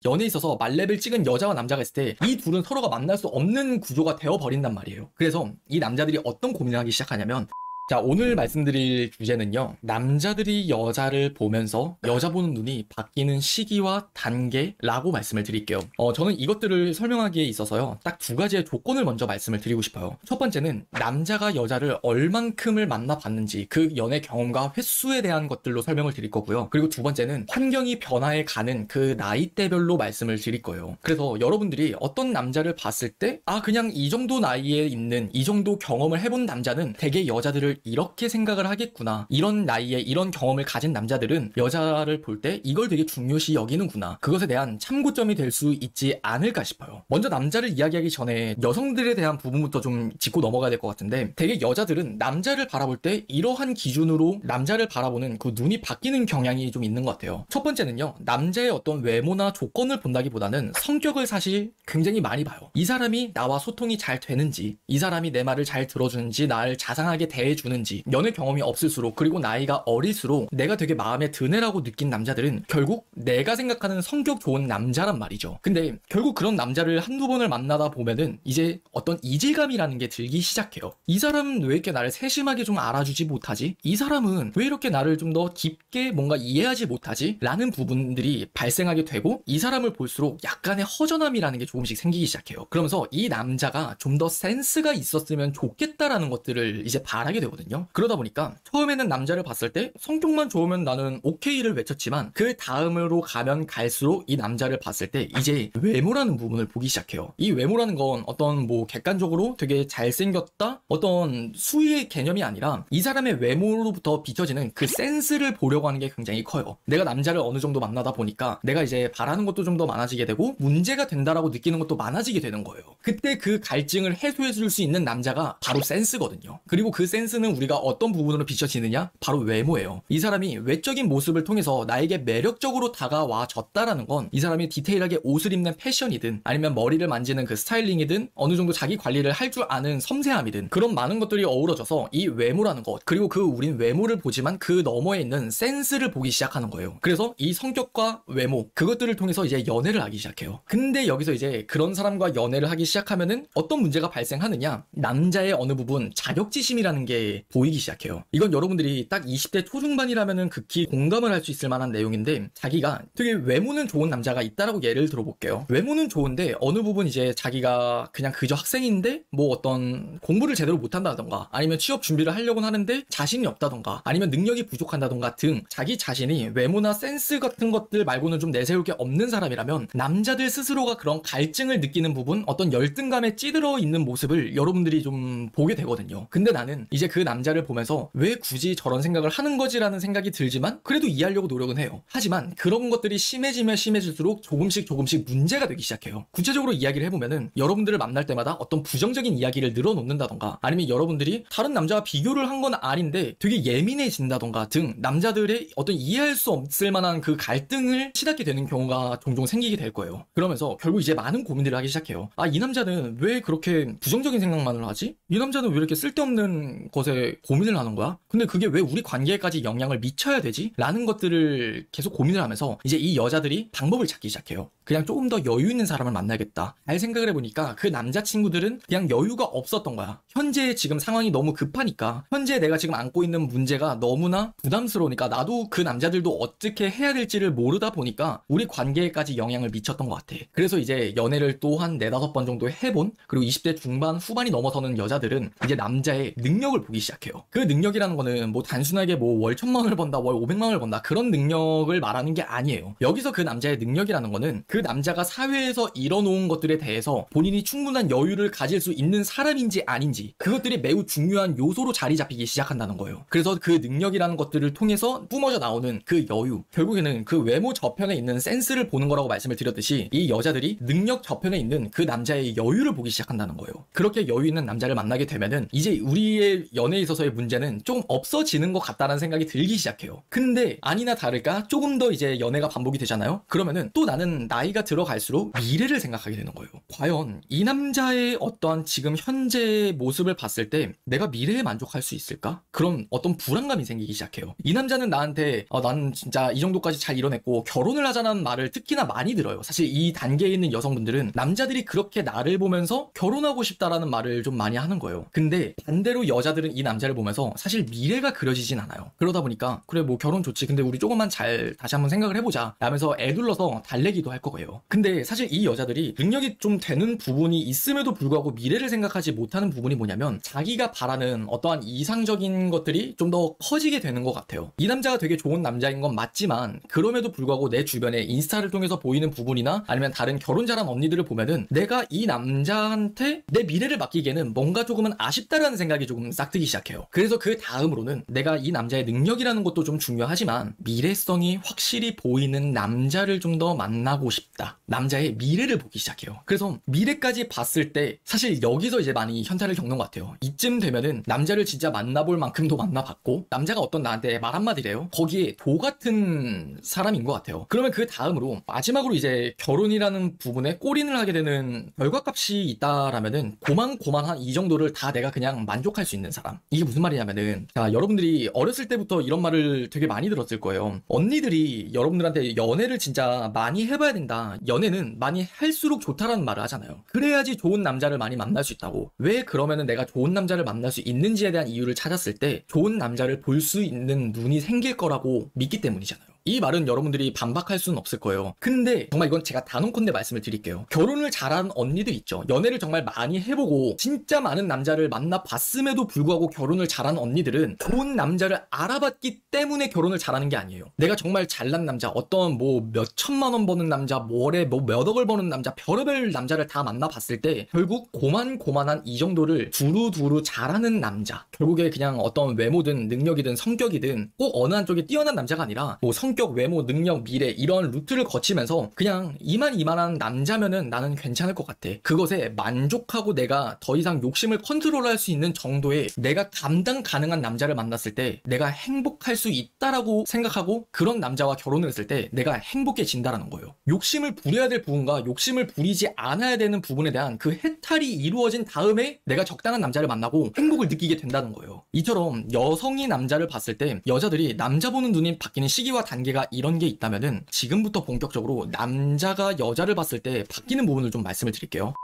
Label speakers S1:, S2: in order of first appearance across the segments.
S1: 연애에 있어서 만렙을 찍은 여자와 남자가 있을 때 이 둘은 서로가 만날 수 없는 구조가 되어버린단 말이에요. 그래서 이 남자들이 어떤 고민을 하기 시작하냐면, 자, 오늘 말씀드릴 주제는요, 남자들이 여자를 보면서 여자 보는 눈이 바뀌는 시기와 단계라고 말씀을 드릴게요. 저는 이것들을 설명하기에 있어서요, 딱 두 가지의 조건을 먼저 말씀을 드리고 싶어요. 첫 번째는 남자가 여자를 얼만큼을 만나봤는지 그 연애 경험과 횟수에 대한 것들로 설명을 드릴 거고요. 그리고 두 번째는 환경이 변화해 가는 그 나이대별로 말씀을 드릴 거예요. 그래서 여러분들이 어떤 남자를 봤을 때, 아, 그냥 이 정도 나이에 있는, 이 정도 경험을 해본 남자는 되게 여자들을 이렇게 생각을 하겠구나, 이런 나이에 이런 경험을 가진 남자들은 여자를 볼 때 이걸 되게 중요시 여기는구나, 그것에 대한 참고점이 될 수 있지 않을까 싶어요. 먼저 남자를 이야기하기 전에 여성들에 대한 부분부터 좀 짚고 넘어가야 될 것 같은데, 되게 여자들은 남자를 바라볼 때 이러한 기준으로 남자를 바라보는 그 눈이 바뀌는 경향이 좀 있는 것 같아요. 첫 번째는요, 남자의 어떤 외모나 조건을 본다기보다는 성격을 사실 굉장히 많이 봐요. 이 사람이 나와 소통이 잘 되는지, 이 사람이 내 말을 잘 들어주는지, 나를 자상하게 대해주는지. 연애 경험이 없을수록, 그리고 나이가 어릴수록 내가 되게 마음에 드네라고 느낀 남자들은 결국 내가 생각하는 성격 좋은 남자란 말이죠. 근데 결국 그런 남자를 한두 번을 만나다 보면은 이제 어떤 이질감이라는 게 들기 시작해요. 이 사람은 왜 이렇게 나를 세심하게 좀 알아주지 못하지? 이 사람은 왜 이렇게 나를 좀 더 깊게 뭔가 이해하지 못하지? 라는 부분들이 발생하게 되고, 이 사람을 볼수록 약간의 허전함이라는 게 조금씩 생기기 시작해요. 그러면서 이 남자가 좀 더 센스가 있었으면 좋겠다라는 것들을 이제 바라게 되거든요. 그러다 보니까 처음에는 남자를 봤을 때 성격만 좋으면 나는 오케이를 외쳤지만, 그 다음으로 가면 갈수록 이 남자를 봤을 때 이제 외모라는 부분을 보기 시작해요. 이 외모라는 건 어떤 뭐 객관적으로 되게 잘생겼다, 어떤 수위의 개념이 아니라 이 사람의 외모로부터 비춰지는 그 센스를 보려고 하는 게 굉장히 커요. 내가 남자를 어느 정도 만나다 보니까 내가 이제 바라는 것도 좀 더 많아지게 되고 문제가 된다라고 느끼는 것도 많아지게 되는 거예요. 그때 그 갈증을 해소해 줄 수 있는 남자가 바로 센스거든요. 그리고 그 센스는 우리가 어떤 부분으로 비춰지느냐? 바로 외모예요. 이 사람이 외적인 모습을 통해서 나에게 매력적으로 다가와 줬다라는 건, 이 사람이 디테일하게 옷을 입는 패션이든, 아니면 머리를 만지는 그 스타일링이든, 어느 정도 자기 관리를 할 줄 아는 섬세함이든, 그런 많은 것들이 어우러져서 이 외모라는 것, 그리고 그 우린 외모를 보지만 그 너머에 있는 센스를 보기 시작하는 거예요. 그래서 이 성격과 외모, 그것들을 통해서 이제 연애를 하기 시작해요. 근데 여기서 이제 그런 사람과 연애를 하기 시작하면은 어떤 문제가 발생하느냐? 남자의 어느 부분 자격지심이라는 게 보이기 시작해요. 이건 여러분들이 딱 20대 초중반이라면은 극히 공감을 할 수 있을 만한 내용인데, 자기가 되게 외모는 좋은 남자가 있다라고 예를 들어볼게요. 외모는 좋은데 어느 부분 이제 자기가 그냥 그저 학생인데 뭐 어떤 공부를 제대로 못한다던가, 아니면 취업 준비를 하려고는 하는데 자신이 없다던가, 아니면 능력이 부족한다던가 등 자기 자신이 외모나 센스 같은 것들 말고는 좀 내세울 게 없는 사람이라면, 남자들 스스로가 그런 갈증을 느끼는 부분, 어떤 열등감에 찌들어 있는 모습을 여러분들이 좀 보게 되거든요. 근데 나는 이제 그 남자를 보면서 왜 굳이 저런 생각을 하는 거지라는 생각이 들지만 그래도 이해하려고 노력은 해요. 하지만 그런 것들이 심해지면 심해질수록 조금씩 문제가 되기 시작해요. 구체적으로 이야기를 해보면은, 여러분들을 만날 때마다 어떤 부정적인 이야기를 늘어놓는다던가, 아니면 여러분들이 다른 남자와 비교를 한 건 아닌데 되게 예민해진다던가 등 남자들의 어떤 이해할 수 없을 만한 그 갈등을 치닫게 되는 경우가 종종 생기게 될 거예요. 그러면서 결국 이제 많은 고민들을 하기 시작해요. 아, 이 남자는 왜 그렇게 부정적인 생각만을 하지? 이 남자는 왜 이렇게 쓸데없는 것에 고민을 하는 거야? 근데 그게 왜 우리 관계에까지 영향을 미쳐야 되지? 라는 것들을 계속 고민을 하면서 이제 이 여자들이 방법을 찾기 시작해요. 그냥 조금 더 여유 있는 사람을 만나겠다. 잘 생각을 해보니까 그 남자친구들은 그냥 여유가 없었던 거야. 현재 지금 상황이 너무 급하니까, 현재 내가 지금 안고 있는 문제가 너무나 부담스러우니까, 나도 그 남자들도 어떻게 해야 될지를 모르다 보니까 우리 관계에까지 영향을 미쳤던 것 같아. 그래서 이제 연애를 또 한 4-5번 정도 해본, 그리고 20대 중반 후반이 넘어서는 여자들은 이제 남자의 능력을 보기 시작해요. 그 능력이라는 거는 뭐 단순하게 뭐 월 1000만원을 번다, 월 500만원을 번다, 그런 능력을 말하는 게 아니에요. 여기서 그 남자의 능력이라는 거는 그 남자가 사회에서 이뤄놓은 것들에 대해서 본인이 충분한 여유를 가질 수 있는 사람인지 아닌지, 그것들이 매우 중요한 요소로 자리 잡히기 시작한다는 거예요. 그래서 그 능력이라는 것들을 통해서 뿜어져 나오는 그 여유, 결국에는 그 외모 저편에 있는 센스를 보는 거라고 말씀을 드렸듯이, 이 여자들이 능력 저편에 있는 그 남자의 여유를 보기 시작한다는 거예요. 그렇게 여유 있는 남자를 만나게 되면은 이제 우리의 연애에 있어서의 문제는 조금 없어지는 것 같다는 생각이 들기 시작해요. 근데 아니나 다를까 조금 더 이제 연애가 반복이 되잖아요. 그러면은 또 나는 나이가 들어갈수록 미래를 생각하게 되는 거예요. 과연 이 남자의 어떠한 지금 현재 모습을 봤을 때 내가 미래에 만족할 수 있을까? 그런 어떤 불안감이 생기기 시작해요. 이 남자는 나한테 나는 진짜 이 정도까지 잘 이뤄냈고 결혼을 하자는 말을 특히나 많이 들어요. 사실 이 단계에 있는 여성분들은 남자들이 그렇게 나를 보면서 결혼하고 싶다라는 말을 좀 많이 하는 거예요. 근데 반대로 여자들은 이 남자를 보면서 사실 미래가 그려지진 않아요. 그러다 보니까 그래 뭐 결혼 좋지. 근데 우리 조금만 잘 다시 한번 생각을 해보자 라면서 애둘러서 달래기도 할 거예요. 근데 사실 이 여자들이 능력이 좀 되는 부분이 있음에도 불구하고 미래를 생각하지 못하는 부분이 뭐냐면 자기가 바라는 어떠한 이상적인 것들이 좀 더 커지게 되는 것 같아요. 이 남자가 되게 좋은 남자인 건 맞지만 그럼에도 불구하고 내 주변에 인스타를 통해서 보이는 부분이나 아니면 다른 결혼 잘한 언니들을 보면은 내가 이 남자한테 내 미래를 맡기기에는 뭔가 조금은 아쉽다라는 생각이 조금 싹트기 시작해요. 그래서 그 다음으로는 내가 이 남자의 능력이라는 것도 좀 중요하지만 미래성이 확실히 보이는 남자를 좀 더 만나고 싶다. 남자의 미래를 보기 시작해요. 그래서 미래까지 봤을 때 사실 여기서 이제 많이 현타를 겪는 것 같아요. 이쯤 되면은 남자를 진짜 만나볼 만큼도 만나봤고 남자가 어떤 나한테 말 한마디래요. 거기에 도 같은 사람인 것 같아요. 그러면 그 다음으로 마지막으로 이제 결혼이라는 부분에 골인을 하게 되는 결과값이 있다라면은 고만고만한 이 정도를 다 내가 그냥 만족할 수 있는 사람. 이게 무슨 말이냐면은 자, 여러분들이 어렸을 때부터 이런 말을 되게 많이 들었을 거예요. 언니들이 여러분들한테 연애를 진짜 많이 해봐야 된다. 연애는 많이 할수록 좋다라는 말을 하잖아요. 그래야지 좋은 남자를 많이 만날 수 있다고. 왜 그러면은 내가 좋은 남자를 만날 수 있는지에 대한 이유를 찾았을 때 좋은 남자를 볼 수 있는 눈이 생길 거라고 믿기 때문이잖아요. 이 말은 여러분들이 반박할 수는 없을 거예요. 근데 정말 이건 제가 단언컨대 말씀을 드릴게요. 결혼을 잘하는 언니들 있죠. 연애를 정말 많이 해보고 진짜 많은 남자를 만나봤음에도 불구하고 결혼을 잘하는 언니들은 좋은 남자를 알아봤기 때문에 결혼을 잘하는 게 아니에요. 내가 정말 잘난 남자, 어떤 뭐 몇 천만 원 버는 남자, 월에 뭐 몇 억을 버는 남자, 별의별 남자를 다 만나봤을 때 결국 고만고만한 이 정도를 두루두루 잘하는 남자, 결국에 그냥 어떤 외모든 능력이든 성격이든 꼭 어느 한쪽에 뛰어난 남자가 아니라 뭐 성격, 외모, 능력, 미래 이런 루트를 거치면서 그냥 이만한 남자면은 나는 괜찮을 것 같아. 그것에 만족하고 내가 더 이상 욕심을 컨트롤할 수 있는 정도의 내가 감당 가능한 남자를 만났을 때 내가 행복할 수 있다라고 생각하고 그런 남자와 결혼을 했을 때 내가 행복해진다라는 거예요. 욕심을 부려야 될 부분과 욕심을 부리지 않아야 되는 부분에 대한 그 해탈이 이루어진 다음에 내가 적당한 남자를 만나고 행복을 느끼게 된다는 거예요. 이처럼 여성이 남자를 봤을 때 여자들이 남자 보는 눈이 바뀌는 시기와 단계가 이런 게 있다면은 지금부터 본격적으로 남자가 여자를 봤을 때 바뀌는 부분을 좀 말씀을 드릴게요.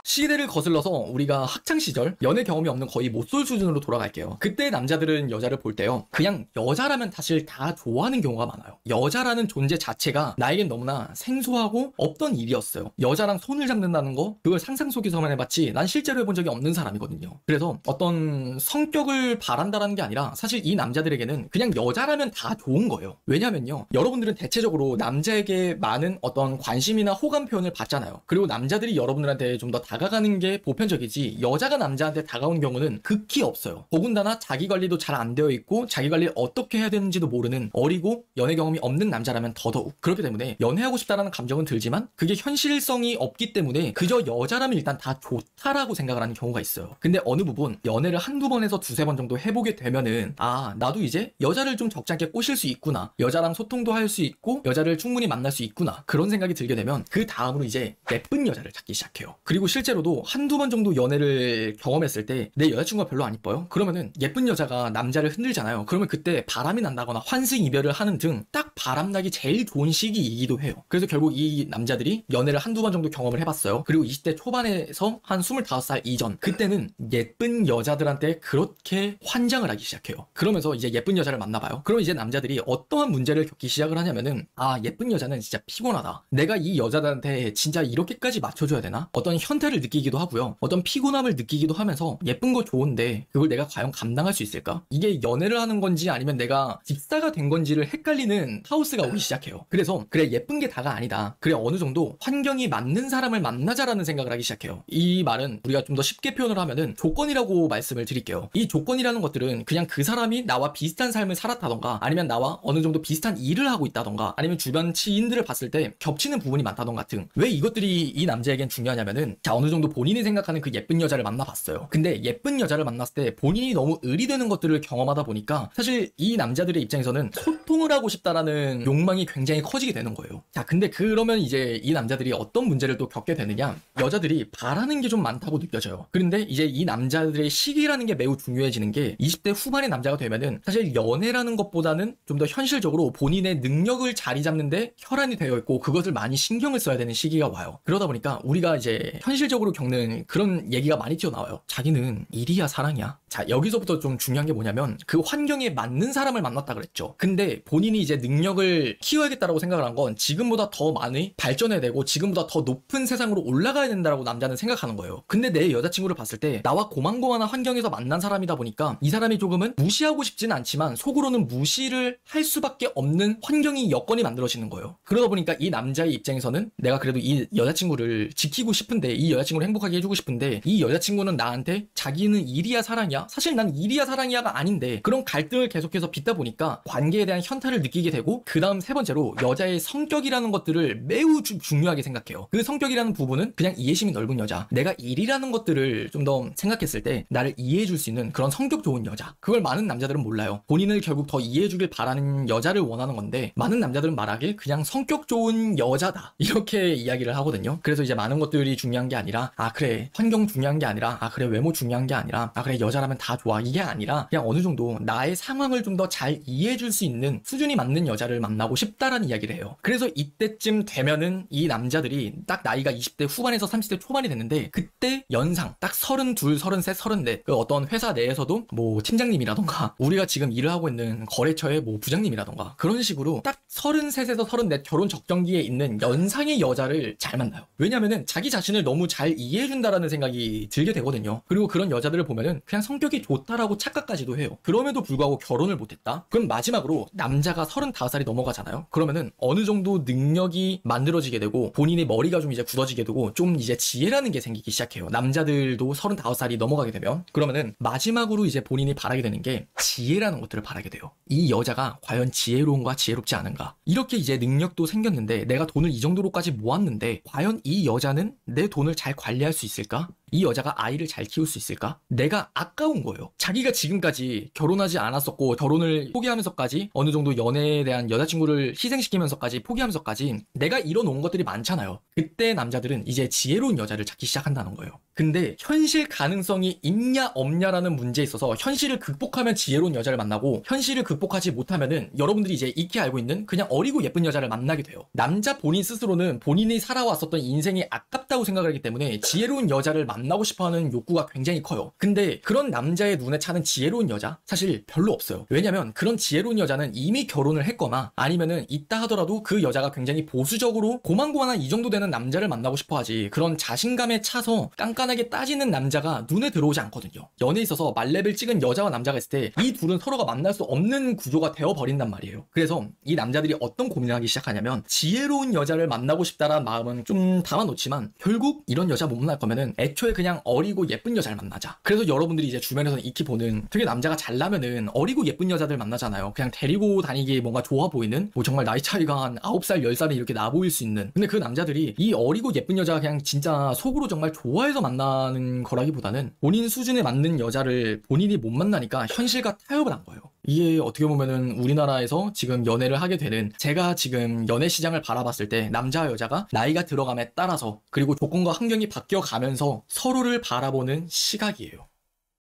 S1: 시대를 거슬러서 우리가 학창시절 연애 경험이 없는 거의 모쏠 수준으로 돌아갈게요. 그때 남자들은 여자를 볼 때요 그냥 여자라면 사실 다 좋아하는 경우가 많아요. 여자라는 존재 자체가 나에겐 너무나 생소하고 없던 일이었어요. 여자랑 손을 잡는다는 거 그걸 상상 속에서만 해봤지 난 실제로 해본 적이 없는 사람이거든요. 그래서 어떤 성격을 바란다라는 게 아니라 사실 이 남자들에게는 그냥 여자라면 다 좋은 거예요. 왜냐면요 여러분들은 대체적으로 남자에게 많은 어떤 관심이나 호감 표현을 받잖아요. 그리고 남자들이 여러분들한테 좀 더 다가가는 게 보편적이지 여자가 남자한테 다가온 경우는 극히 없어요. 더군다나 자기 관리도 잘 안 되어 있고 자기 관리를 어떻게 해야 되는지도 모르는 어리고 연애 경험이 없는 남자라면 더더욱 그렇기 때문에 연애하고 싶다라는 감정은 들지만 그게 현실성이 없기 때문에 그저 여자라면 일단 다 좋다라고 생각을 하는 경우가 있어요. 근데 어느 부분 연애를 한두 번에서 두세 번 정도 해보게 되면은 아 나도 이제 여자를 좀 적잖게 꼬실 수 있구나, 여자랑 소통도 할 수 있고 여자를 충분히 만날 수 있구나 그런 생각이 들게 되면 그 다음으로 이제 예쁜 여자를 찾기 시작해요. 그리고 실제로도 한두 번 정도 연애를 경험했을 때 내 여자친구가 별로 안 이뻐요? 그러면은 예쁜 여자가 남자를 흔들잖아요. 그러면 그때 바람이 난다거나 환승이별을 하는 등 딱 바람나기 제일 좋은 시기이기도 해요. 그래서 결국 이 남자들이 연애를 한두 번 정도 경험을 해봤어요. 그리고 20대 초반에서 한 25살 이전 그때는 예쁜 여자들한테 그렇게 환장을 하기 시작해요. 그러면서 이제 예쁜 여자를 만나봐요. 그럼 이제 남자들이 어떠한 문제를 겪기 시작을 하냐면은 아 예쁜 여자는 진짜 피곤하다. 내가 이 여자들한테 진짜 이렇게까지 맞춰줘야 되나? 어떤 현타를 느끼기도 하고요. 어떤 피곤함을 느끼기도 하면서 예쁜 거 좋은데 그걸 내가 과연 감당할 수 있을까? 이게 연애를 하는 건지 아니면 내가 집사가 된 건지를 헷갈리는 하우스가 오기 시작해요. 그래서 그래 예쁜 게 다가 아니다. 그래 어느 정도 환경이 맞는 사람을 만나자라는 생각을 하기 시작해요. 이 말은 우리가 좀 더 쉽게 표현을 하면은 조건이라고 말씀을 드릴게요. 이 조건이라는 것들은 그냥 그 사람이 나와 비슷한 삶을 살았다던가 아니면 나와 어느 정도 비슷한 일을 하고 있다던가 아니면 주변 지인들을 봤을 때 겹치는 부분이 많다던가 등 왜 이것들이 이 남자에겐 중요하냐면은 자 어느 정도 본인이 생각하는 그 예쁜 여자를 만나봤어요. 근데 예쁜 여자를 만났을 때 본인이 너무 의리되는 것들을 경험하다 보니까 사실 이 남자들의 입장에서는 소통을 하고 싶다라는 욕망이 굉장히 커지게 되는 거예요. 자, 근데 그러면 이제 이 남자들이 어떤 문제를 또 겪게 되느냐? 여자들이 바라는 게 좀 많다고 느껴져요. 그런데 이제 이 남자들의 시기라는 게 매우 중요해지는 게 20대 후반의 남자가 되면은 사실 연애라는 것보다는 좀 더 현실적으로 본인의 능력을 자리 잡는데 혈안이 되어 있고 그것을 많이 신경을 써야 되는 시기가 와요. 그러다 보니까 우리가 이제 현실적으로 겪는 그런 얘기가 많이 튀어나와요. 자기는 일이야 사랑이야. 자, 여기서부터 좀 중요한 게 뭐냐면 그 환경에 맞는 사람을 만났다 그랬죠. 근데 본인이 이제 능력을 키워야겠다라고 생각을 한 건 지금보다 더 많이 발전해야 되고 지금보다 더 높은 세상으로 올라가야 된다라고 남자는 생각하는 거예요. 근데 내 여자친구를 봤을 때 나와 고만고만한 환경에서 만난 사람이다 보니까 이 사람이 조금은 무시하고 싶지는 않지만 속으로는 무시를 할 수밖에 없는 환경이 여건이 만들어지는 거예요. 그러다 보니까 이 남자의 입장에서는 내가 그래도 이 여자친구를 지키고 싶은데 이 여자친구를 행복하게 해주고 싶은데 이 여자친구는 나한테 자기는 일이야 사랑이야? 사실 난 일이야 사랑이야가 아닌데 그런 갈등을 계속해서 빚다 보니까 관계에 대한 현타를 느끼게 되고 그 다음 세 번째로 여자의 성격이라는 것들을 매우 중요하게 생각해요. 그 성격이라는 부분은 그냥 이해심이 넓은 여자, 내가 일이라는 것들을 좀 더 생각했을 때 나를 이해해줄 수 있는 그런 성격 좋은 여자, 그걸 많은 남자들은 몰라요. 본인을 결국 더 이해해주길 바라는 여자를 원하는 건데 많은 남자들은 말하길 그냥 성격 좋은 여자다 이렇게 이야기를 하거든요. 그래서 이제 많은 것들이 중요한 게 아니라 아 그래 환경 중요한 게 아니라 아 그래 외모 중요한 게 아니라 아 그래 여자라면 다 좋아 이게 아니라 그냥 어느 정도 나의 상황을 좀 더 잘 이해해줄 수 있는 수준이 맞는 여자를 만나고 싶다라는 이야기를 해요. 그래서 이때쯤 되면은 이 남자들이 딱 나이가 20대 후반에서 30대 초반이 됐는데 그때 연상 딱 32, 33, 34 그 어떤 회사 내에서도 뭐 팀장님이라던가 우리가 지금 일을 하고 있는 거래처의 뭐 부장님이라던가 그런 식으로 딱 33에서 34 결혼 적정기에 있는 연상의 여자를 잘 만나요. 왜냐면은 자기 자신을 너무 잘 이해해준다라는 생각이 들게 되거든요. 그리고 그런 여자들을 보면은 그냥 성격이 좋다라고 착각까지도 해요. 그럼에도 불구하고 결혼을 못했다? 그럼 마지막으로 남자가 35살이 넘어가잖아요. 그러면은 어느 정도 능력이 만들어지게 되고 본인의 머리가 좀 이제 굳어지게 되고 좀 이제 지혜라는 게 생기기 시작해요. 남자들도 35살이 넘어가게 되면 그러면은 마지막으로 이제 본인이 바라게 되는 게 지혜라는 것들을 바라게 돼요. 이 여자가 과연 지혜로운가 지혜롭지 않은가, 이렇게 이제 능력도 생겼는데 내가 돈을 이 정도로까지 모았는데 과연 이 여자는 내 돈을 잘 관리할 수 있을까? 이 여자가 아이를 잘 키울 수 있을까? 내가 아까운 거예요. 자기가 지금까지 결혼하지 않았었고 결혼을 포기하면서까지 어느 정도 연애에 대한 여자친구를 희생시키면서까지 포기하면서까지 내가 이뤄놓은 것들이 많잖아요. 그때 남자들은 이제 지혜로운 여자를 찾기 시작한다는 거예요. 근데 현실 가능성이 있냐 없냐라는 문제에 있어서 현실을 극복하면 지혜로운 여자를 만나고 현실을 극복하지 못하면은 여러분들이 이제 익히 알고 있는 그냥 어리고 예쁜 여자를 만나게 돼요. 남자 본인 스스로는 본인이 살아왔었던 인생이 아깝다고 생각을 하기 때문에 지혜로운 여자를 만나고 싶어하는 욕구가 굉장히 커요. 근데 그런 남자의 눈에 차는 지혜로운 여자 사실 별로 없어요. 왜냐면 그런 지혜로운 여자는 이미 결혼을 했거나 아니면은 있다 하더라도 그 여자가 굉장히 보수적으로 고만고만한 이 정도 되는 남자를 만나고 싶어하지 그런 자신감에 차서 깐깐하게 따지는 남자가 눈에 들어오지 않거든요. 연애에 있어서 말렙을 찍은 여자와 남자가 있을 때 이 둘은 서로가 만날 수 없는 구조가 되어버린단 말이에요. 그래서 이 남자들이 어떤 고민을 하기 시작하냐면 지혜로운 여자를 만나고 싶다라는 마음은 좀 담아놓지만 결국 이런 여자 못 만날 거면은 애초에 그냥 어리고 예쁜 여자를 만나자. 그래서 여러분들이 이제 주변에서는 익히 보는 되게 남자가 잘나면은 어리고 예쁜 여자들 만나잖아요. 그냥 데리고 다니기에 뭔가 좋아 보이는 뭐 정말 나이 차이가 한 9살 10살이 이렇게 나 보일 수 있는, 근데 그 남자들이 이 어리고 예쁜 여자가 그냥 진짜 속으로 정말 좋아해서 만나는 거라기보다는 본인 수준에 맞는 여자를 본인이 못 만나니까 현실과 타협을 한 거예요. 이게 어떻게 보면은 우리나라에서 지금 연애를 하게 되는, 제가 지금 연애 시장을 바라봤을 때 남자와 여자가 나이가 들어감에 따라서 그리고 조건과 환경이 바뀌어 가면서 서로를 바라보는 시각이에요.